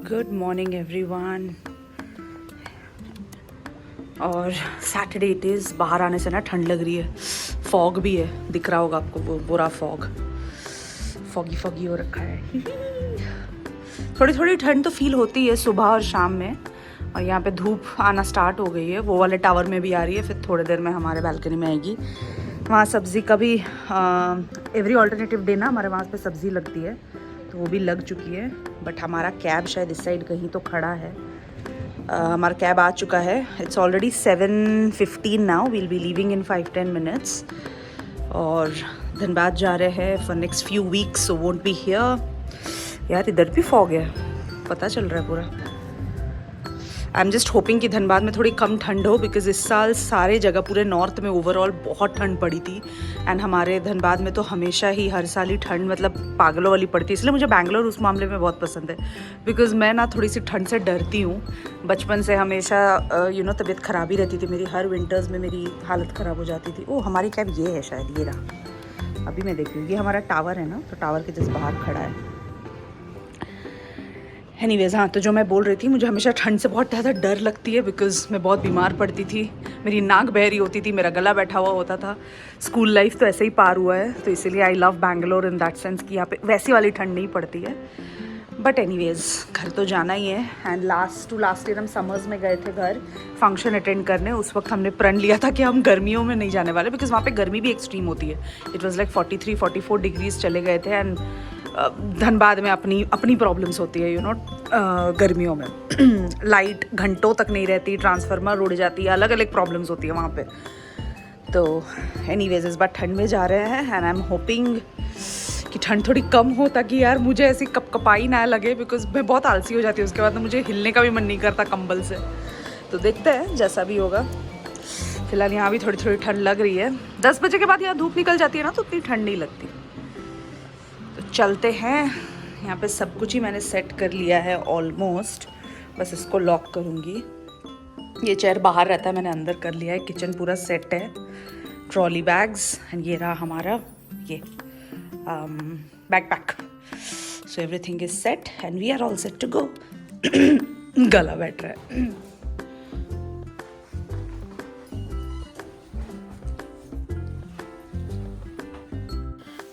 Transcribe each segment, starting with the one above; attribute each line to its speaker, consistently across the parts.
Speaker 1: Good morning everyone. और Saturday it is. बाहर आने से ना ठंड लग रही है, फॉग भी है, दिख रहा होगा आपको वो बुरा फॉगी हो रखा है। थोड़ी थोड़ी ठंड तो फील होती है सुबह और शाम में, और यहाँ पे धूप आना स्टार्ट हो गई है। वो वाले टावर में भी आ रही है, फिर थोड़ी देर में हमारे बालकनी में आएगी। वहाँ सब्ज़ी का भी एवरी ऑल्टरनेटिव डे ना हमारे वहाँ पे सब्ज़ी लगती है, तो वो भी लग चुकी है। बट हमारा कैब शायद इस साइड कहीं तो खड़ा है। हमारा कैब आ चुका है। It's already 7:15 now. Will be leaving in 5-10 minutes. और धनबाद जा रहे हैं for next few weeks, so won't be here. यार इधर भी फॉग है, पता चल रहा है पूरा। आई एम जस्ट होपिंग कि धनबाद में थोड़ी कम ठंड हो, बिकॉज इस साल सारे जगह पूरे नॉर्थ में ओवरऑल बहुत ठंड पड़ी थी। एंड हमारे धनबाद में तो हमेशा ही हर साल ही ठंड मतलब पागलों वाली पड़ती है। इसलिए मुझे बैंगलोर उस मामले में बहुत पसंद है, बिकॉज मैं ना थोड़ी सी ठंड से डरती हूँ। बचपन से हमेशा तबीयत ख़राब ही रहती थी मेरी। हर विंटर्स में मेरी हालत ख़राब हो जाती थी। ओह हमारी कैब ये है शायद, ये रहा। अभी मैं देख रही हूँ, ये हमारा टावर है ना, तो टावर के जस्ट बाहर खड़ा है। एनीवेज, हाँ, तो जो मैं बोल रही थी, मुझे हमेशा ठंड से बहुत ज़्यादा डर लगती है, बिकॉज़ मैं बहुत बीमार पड़ती थी। मेरी नाक बह रही होती थी, मेरा गला बैठा हुआ होता था। स्कूल लाइफ तो ऐसे ही पार हुआ है, तो इसीलिए I love Bangalore in that sense कि यहाँ पे वैसी वाली ठंड नहीं पड़ती है। बट एनीवेज, घर तो जाना ही है। एंड लास्ट ईयर हम समर्स में गए थे घर फंक्शन अटेंड करने। उस वक्त हमने प्रण लिया था कि हम गर्मियों में नहीं जाने वाले, बिकॉज वहाँ पे गर्मी भी एक्सट्रीम होती है। इट वाज लाइक 43-44 डिग्रीज चले गए थे। एंड धनबाद में अपनी प्रॉब्लम्स होती है गर्मियों में। लाइट घंटों तक नहीं रहती, ट्रांसफार्मर उड़ जाती है, अलग अलग प्रॉब्लम्स होती है वहाँ पे। तो एनीवेज इस बार ठंड में जा रहे हैं, एंड आई एम होपिंग कि ठंड थोड़ी कम हो, ताकि यार मुझे ऐसी कपकपाई ना लगे, बिकॉज मैं बहुत आलसी हो जाती हूँ उसके बाद। तो मुझे हिलने का भी मन नहीं करता कंबल से। तो देखते हैं जैसा भी होगा। फिलहाल यहाँ भी थोड़ी थोड़ी ठंड लग रही है। 10 बजे के बाद यहाँ धूप निकल जाती है ना, तो उतनी ठंड नहीं लगती। तो चलते हैं। यहाँ पे सब कुछ ही मैंने सेट कर लिया है ऑलमोस्ट, बस इसको लॉक करूँगी। ये चेयर बाहर रहता है, मैंने अंदर कर लिया है। किचन पूरा सेट है, ट्रॉली बैग्स, एंड ये रहा हमारा ये backpack. So everything is set and we are all set to go. गला बैठ रहा है।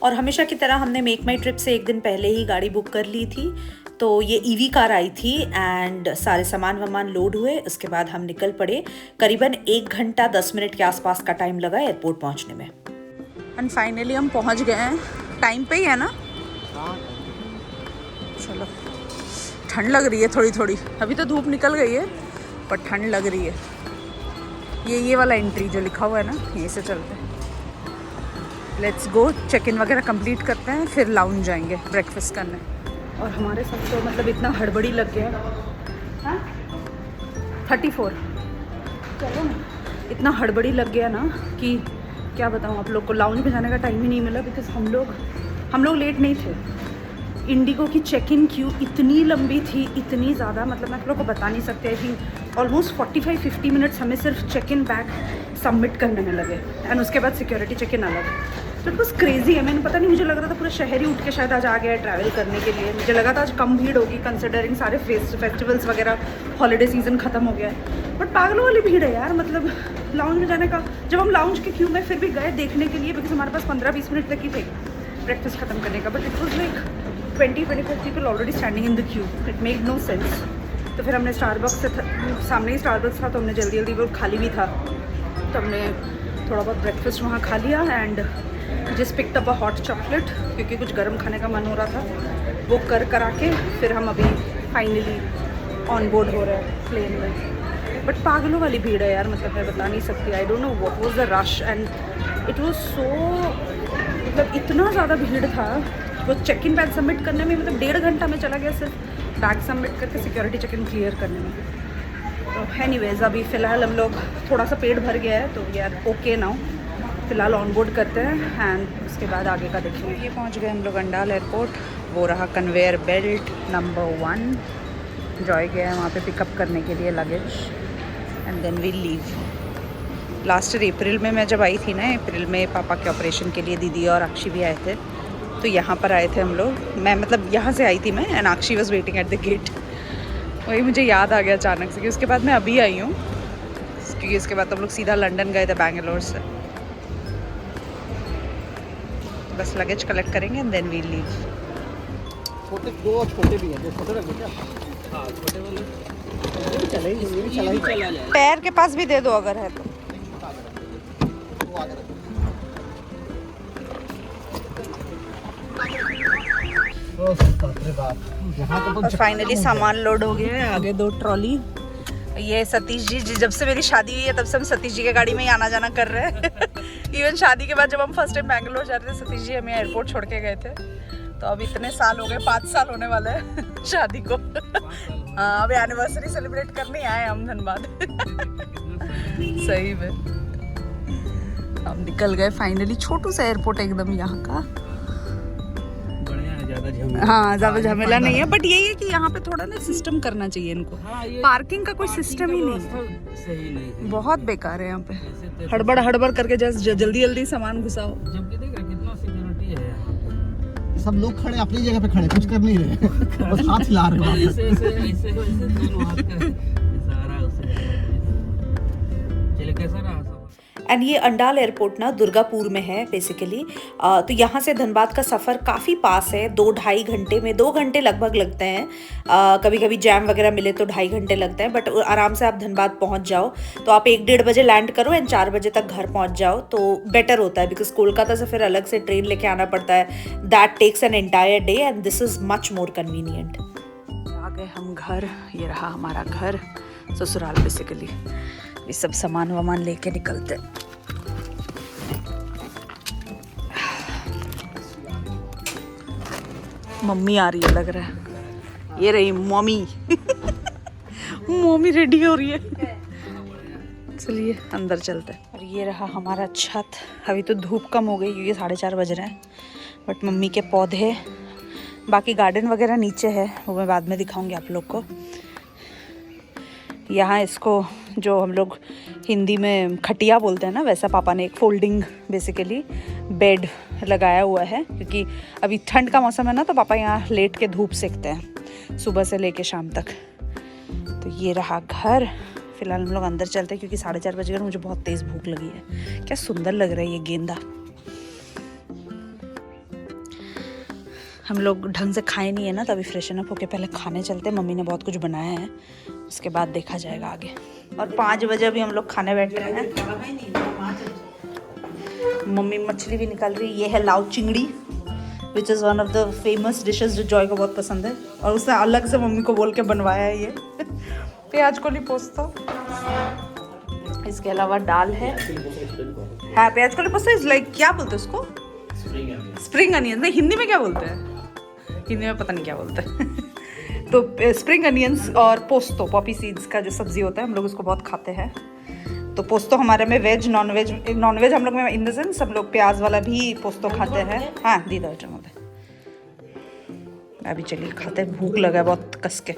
Speaker 1: और हमेशा की तरह हमने मेक माई ट्रिप से एक दिन पहले ही गाड़ी बुक कर ली थी। तो ये ईवी कार आई थी एंड सारे सामान लोड हुए। उसके बाद हम निकल पड़े। करीबन 1 घंटा 10 मिनट के आसपास का टाइम लगा एयरपोर्ट पहुंचने में। एंड फाइनली हम पहुंच गए हैं। टाइम पे ही है ना? चलो, ठंड लग रही है थोड़ी थोड़ी। अभी तो धूप निकल गई है, पर ठंड लग रही है। ये वाला एंट्री जो लिखा हुआ है ना, यहीं से चलते हैं। Let's go. चेक इन वगैरह कंप्लीट करते हैं, फिर लाउंज जाएंगे ब्रेकफास्ट करने। और हमारे साथ तो मतलब इतना हड़बड़ी लग गया। हाँ 34। चलो ना, इतना हड़बड़ी लग गया ना कि क्या बताऊँ आप लोग को। लाउंज में जाने का टाइम ही नहीं मिला, बिकॉज हम लोग लेट नहीं थे। इंडिगो की चेक इन क्यू इतनी लंबी थी, इतनी ज़्यादा, मतलब मैं आप लोग को बता नहीं सकते। आई थिंक ऑलमोस्ट 45-50 मिनट्स हमें सिर्फ चेक इन बैग सबमिट करने में लगे, एंड उसके बाद सिक्योरिटी चेक इन अलग। तो इट वॉज क्रेजी है। मैंने पता नहीं, मुझे लग रहा था पूरा शहर ही उठ के शायद आज आ गया है ट्रैवल करने के लिए। मुझे लगा था आज कम भीड़ होगी, कंसिडरिंग सारे फेस्टिवल्स वगैरह, हॉलीडे सीजन ख़त्म हो गया है। बट पागलों वाली भीड़ है यार। मतलब लाउंज में जाने का, जब हम लाउंज के क्यू में फिर भी गए देखने के लिए, बिकॉज हमारे पास 15-20 मिनट तक ही थे ब्रेकफास्ट ख़त्म करने का। But it was like 20-25 people already standing in the queue. It made no sense. तो फिर हमने स्टारबक्स से सामने ही स्टारबक्स था, तो हमने जल्दी वो खाली भी था, तो हमने थोड़ा बहुत ब्रेकफास्ट वहाँ खा लिया। And just picked up a hot chocolate, क्योंकि कुछ गर्म खाने का मन हो रहा था। वो करा के फिर हम अभी फाइनली ऑन बोर्ड हो रहे हैं प्लेन में। बट पागलों वाली भीड़ है यार, मतलब मैं बता नहीं सकती। I don't know what was the rush, and it was so, मतलब इतना ज़्यादा भीड़ था। वो चेक इन बैग सबमिट करने में मतलब 1.5 घंटा में चला गया, सिर्फ बैग सबमिट करके सिक्योरिटी चेक इन क्लियर करने में। तो एनीवेज, अभी फ़िलहाल हम लोग थोड़ा सा पेट भर गया है, तो यार ओके नाउ। फ़िलहाल ऑन बोर्ड करते हैं एंड उसके बाद आगे का देखेंगे। ये पहुंच गए हम लोग अंडाल एयरपोर्ट। वो रहा कन्वेयर बेल्ट नंबर 1। जॉय गए हैं वहाँ पे पिकअप करने के लिए luggage, and then we leave. Last year April में मैं जब आई थी ना, अप्रैल में पापा के ऑपरेशन के लिए दीदी और अक्षी भी आए थे। तो यहाँ पर आए थे हम लोग। मैं मतलब यहाँ से आई थी मैं, and Akshi was waiting at the gate. वही मुझे याद आ गया अचानक से कि उसके बाद मैं अभी आई हूँ, क्योंकि उसके बाद हम लोग सीधा लंदन गए थे बैंगलोर से। बस लगेज कलेक्ट करेंगे एंड देन वी लीव।
Speaker 2: छोटे दो छोटे भी हैं, जो छोटे रख दो क्या? हाँ छोटे वाले ये भी चलेंगे, ये भी चला जाए।
Speaker 1: पैर के पास भी दे दो अगर है तो।
Speaker 2: वो आगे रखो। ओह बाप रे बाप, यहाँ तो
Speaker 1: और फाइनली सामान लोड हो गया है, आगे 2 ट्रॉली। ये सतीश जी जब से मेरी शादी हुई है तब से हम सतीश जी के गाड़ी में ही आना जाना कर रहे हैं। इवन शादी के बाद जब हम फर्स्ट टाइम बैंगलोर जा रहे थे, सतीश जी हमें एयरपोर्ट छोड़ के गए थे। तो अब इतने साल हो गए, 5 साल होने वाले हैं शादी को। हाँ अभी एनिवर्सरी सेलिब्रेट करने आए हम धनबाद। सही में हम निकल गए फाइनली। छोटू सा एयरपोर्ट एकदम यहाँ का। हाँ ज़्यादा झमेला नहीं है, बट यही है कि यहाँ पे थोड़ा ना सिस्टम करना चाहिए इनको। पार्किंग का कोई सिस्टम ही नहीं है,
Speaker 2: सही नहीं,
Speaker 1: बहुत बेकार है यहाँ पे। हड़बड़ हड़बड़ करके जस्ट जल्दी जल्दी सामान घुसाओ।
Speaker 2: जबकि देख रहे कितना सिक्योरिटी है यहाँ पे। सब लोग खड़े अपनी जगह पे खड़े, कुछ कर नहीं रहे, बस हाथ हिला रहे हैं। ऐसे दोनों हाथ का इशारा उसे। चलिए कैसा रहा?
Speaker 3: एंड ये अंडाल एयरपोर्ट ना दुर्गापुर में है बेसिकली। तो यहाँ से धनबाद का सफ़र काफ़ी पास है, 2-2.5 घंटे में, 2 घंटे लगभग लगते हैं। कभी कभी जैम वगैरह मिले तो 2.5 घंटे लगते हैं, बट आराम से आप धनबाद पहुँच जाओ। तो आप 1-1.5 बजे लैंड करो एंड 4 बजे तक घर पहुँच जाओ तो बेटर होता है, बिकॉज कोलकाता से फिर अलग से ट्रेन लेके आना पड़ता है। That takes an entire day and this is much more convenient.
Speaker 1: आ गए हम घर, ये रहा हमारा घर, ससुराल बेसिकली। ये सब सामान वामान लेके निकलते। मम्मी आ रही है लग रहा है, ये रही मम्मी। मम्मी रेडी हो रही है। चलिए अंदर चलते हैं। और ये रहा हमारा छत। अभी तो धूप कम हो गई क्योंकि 4:30 बज रहे हैं, बट मम्मी के पौधे, बाकी गार्डन वगैरह नीचे है, वो मैं बाद में दिखाऊंगी आप लोग को। यहाँ इसको जो हम लोग हिंदी में खटिया बोलते हैं ना, वैसा पापा ने एक फोल्डिंग बेसिकली बेड लगाया हुआ है, क्योंकि अभी ठंड का मौसम है ना, तो पापा यहाँ लेट के धूप सेकते हैं सुबह से लेके शाम तक। तो ये रहा घर। फिलहाल हम लोग अंदर चलते हैं क्योंकि 4:30 बज गए, मुझे बहुत तेज़ भूख लगी है। क्या सुंदर लग रहा है ये गेंदा। हम लोग ढंग से खाए नहीं है ना, तभी फ्रेशन अप होके पहले खाने चलते हैं। मम्मी ने बहुत कुछ बनाया है, उसके बाद देखा जाएगा आगे। और 5 बजे अभी हम लोग खाने बैठ रहे हैं। मम्मी मछली भी निकाल रही है। ये है lau chingri, which is one of the famous dishes जो जॉय को बहुत पसंद है, और उसने अलग से मम्मी को बोल के बनवाया है ये। प्याज को लिपोस्तो। इसके अलावा दाल है। हाँ प्याज को लिपोस्तो इज लाइक, क्या बोलते हैं उसको? Spring onion. नहीं हिंदी में क्या बोलते हैं? हिंदी में पता नहीं क्या बोलते हैं। तो स्प्रिंग अनियंस और पोस्तो, पॉपी सीड्स का जो सब्जी होता है, हम लोग उसको बहुत खाते हैं। तो पोस्तो हमारे में वेज नॉनवेज हम लोग में इन द सेंस हम लोग प्याज वाला भी पोस्तो खाते हैं। हाँ दीदा चमोदे। अभी चलिए खाते हैं, भूख लगा है बहुत कस के।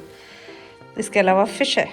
Speaker 1: इसके अलावा फिश है।